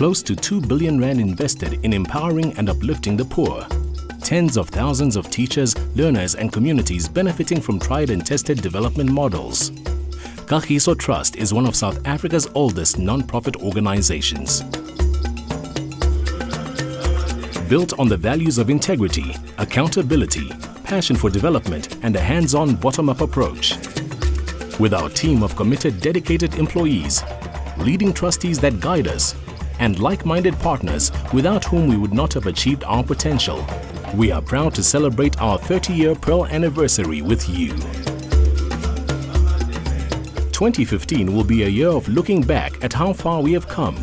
Close to 2 billion rand invested in empowering and uplifting the poor. Tens of thousands of teachers, learners and communities benefiting from tried and tested development models. Kagiso Trust is one of South Africa's oldest non-profit organizations. Built on the values of integrity, accountability, passion for development and a hands-on bottom-up approach. With our team of committed, dedicated employees, leading trustees that guide us, and like-minded partners without whom we would not have achieved our potential, we are proud to celebrate our 30-year Pearl anniversary with you. 2015 will be a year of looking back at how far we have come,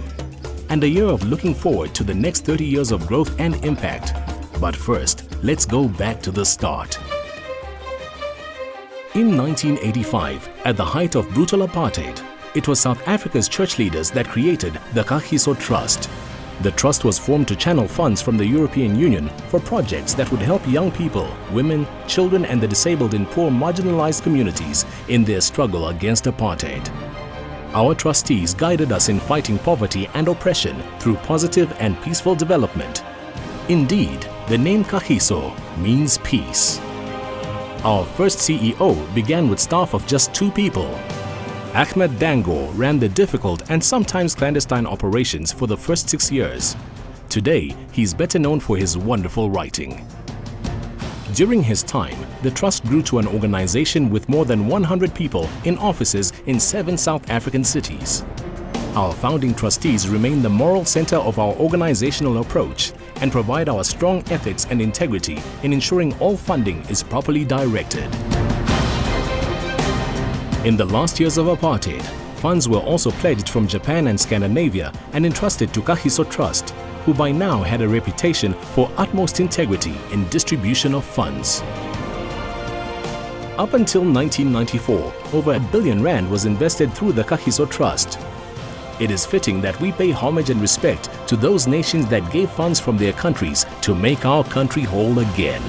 and a year of looking forward to the next 30 years of growth and impact. But first, let's go back to the start. In 1985, at the height of brutal apartheid, it was South Africa's church leaders that created the Kagiso Trust. The trust was formed to channel funds from the European Union for projects that would help young people, women, children and the disabled in poor marginalized communities in their struggle against apartheid. Our trustees guided us in fighting poverty and oppression through positive and peaceful development. Indeed, the name Kagiso means peace. Our first CEO began with staff of just 2 people. Ahmed Dango ran the difficult and sometimes clandestine operations for the first 6 years. Today, he's better known for his wonderful writing. During his time, the trust grew to an organization with more than 100 people in offices in 7 South African cities. Our founding trustees remain the moral center of our organizational approach and provide our strong ethics and integrity in ensuring all funding is properly directed. In the last years of apartheid, funds were also pledged from Japan and Scandinavia and entrusted to Kagiso Trust, who by now had a reputation for utmost integrity in distribution of funds. Up until 1994, over R1 billion was invested through the Kagiso Trust. It is fitting that we pay homage and respect to those nations that gave funds from their countries to make our country whole again.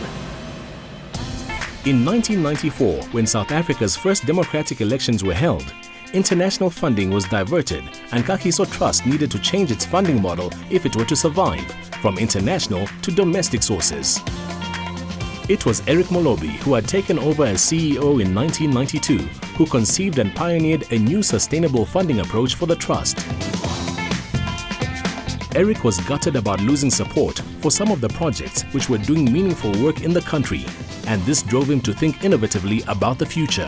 In 1994, when South Africa's first democratic elections were held, international funding was diverted and Kagiso Trust needed to change its funding model if it were to survive, from international to domestic sources. It was Eric Molobi, who had taken over as CEO in 1992, who conceived and pioneered a new sustainable funding approach for the trust. Eric was gutted about losing support for some of the projects which were doing meaningful work in the country, and this drove him to think innovatively about the future.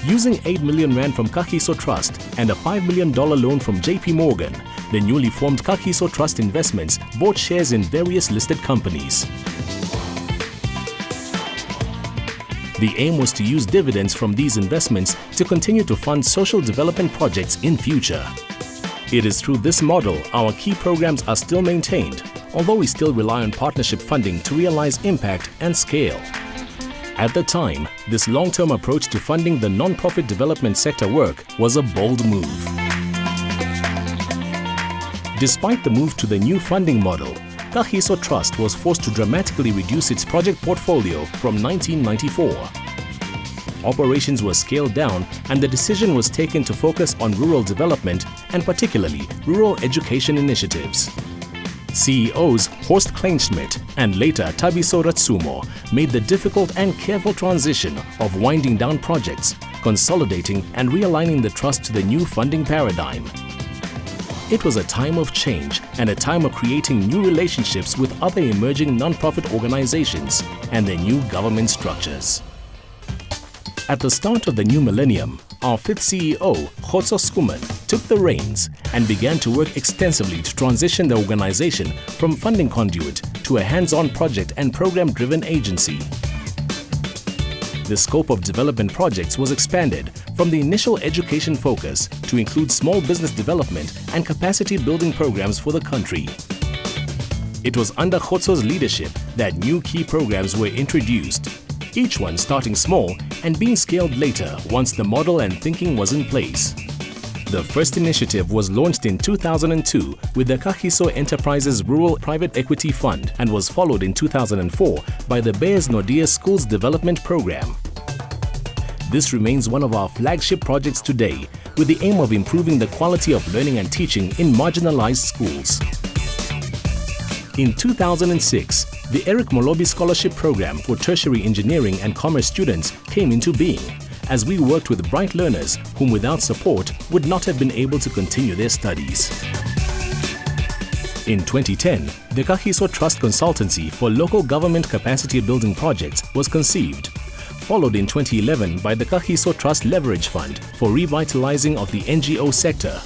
Using 8 million rand from Kagiso Trust and a $5 million loan from JP Morgan, the newly formed Kagiso Trust Investments bought shares in various listed companies. The aim was to use dividends from these investments to continue to fund social development projects in future. It is through this model our key programs are still maintained, although we still rely on partnership funding to realize impact and scale. At the time, this long-term approach to funding the non-profit development sector work was a bold move. Despite the move to the new funding model, Kagiso Trust was forced to dramatically reduce its project portfolio from 1994. Operations were scaled down and the decision was taken to focus on rural development and particularly rural education initiatives. CEOs Horst Kleinschmidt and later Thabiso Ratsumo made the difficult and careful transition of winding down projects, consolidating and realigning the trust to the new funding paradigm. It was a time of change and a time of creating new relationships with other emerging non-profit organizations and their new government structures. At the start of the new millennium, our 5th CEO, Kagiso Skuman, took the reins and began to work extensively to transition the organization from funding conduit to a hands-on project and program-driven agency. The scope of development projects was expanded from the initial education focus to include small business development and capacity building programs for the country. It was under Kagiso's leadership that new key programs were introduced, each one starting small and being scaled later once the model and thinking was in place. The first initiative was launched in 2002 with the Kagiso Enterprises Rural Private Equity Fund and was followed in 2004 by the Bears Nordia Schools Development Program. This remains one of our flagship projects today, with the aim of improving the quality of learning and teaching in marginalized schools. In 2006, the Eric Molobi Scholarship Program for Tertiary Engineering and Commerce students came into being, as we worked with bright learners whom without support would not have been able to continue their studies. In 2010, the Kagiso Trust Consultancy for Local Government Capacity Building Projects was conceived, followed in 2011 by the Kagiso Trust Leverage Fund for revitalizing of the NGO sector.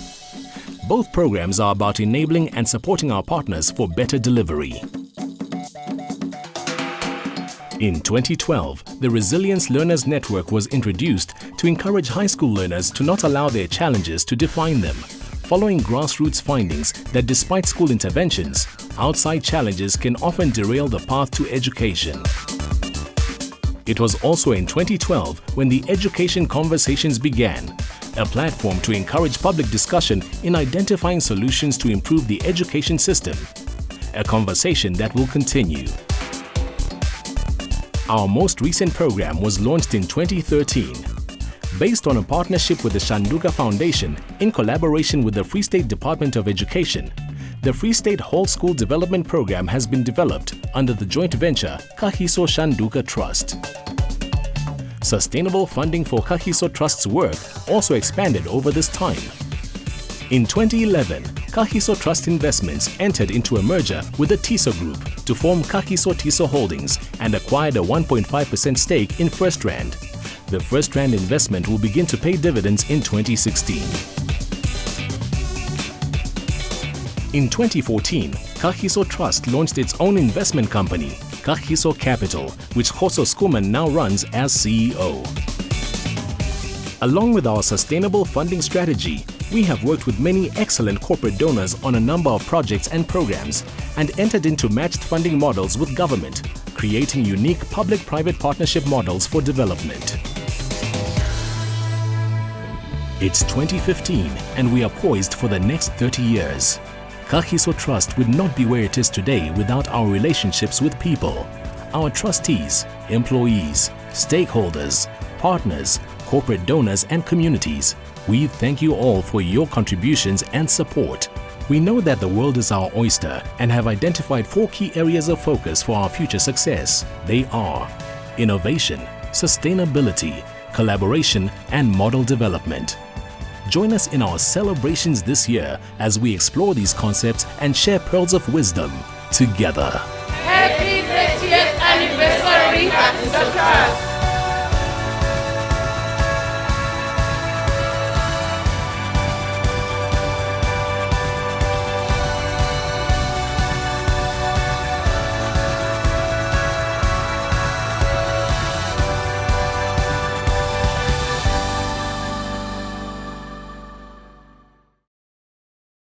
Both programs are about enabling and supporting our partners for better delivery. In 2012, the Resilience Learners Network was introduced to encourage high school learners to not allow their challenges to define them, following grassroots findings that despite school interventions, outside challenges can often derail the path to education. It was also in 2012 when the Education Conversations began, a platform to encourage public discussion in identifying solutions to improve the education system, a conversation that will continue. Our most recent program was launched in 2013. Based on a partnership with the Shanduka Foundation in collaboration with the Free State Department of Education, the Free State Whole School Development Program has been developed under the joint venture Kagiso Shanduka Trust. Sustainable funding for Kagiso Trust's work also expanded over this time. In 2011, Kagiso Trust Investments entered into a merger with the TISO Group to form Kagiso TISO Holdings and acquired a 1.5% stake in FirstRand. The FirstRand investment will begin to pay dividends in 2016. In 2014, Kagiso Trust launched its own investment company, Kagiso Capital, which Khoso Skuman now runs as CEO. Along with our sustainable funding strategy, we have worked with many excellent corporate donors on a number of projects and programs and entered into matched funding models with government, creating unique public-private partnership models for development. It's 2015 and we are poised for the next 30 years. Kagiso Trust would not be where it is today without our relationships with people, our trustees, employees, stakeholders, partners, corporate donors and communities. We thank you all for your contributions and support. We know that the world is our oyster and have identified 4 key areas of focus for our future success. They are innovation, sustainability, collaboration and model development. Join us in our celebrations this year as we explore these concepts and share pearls of wisdom together.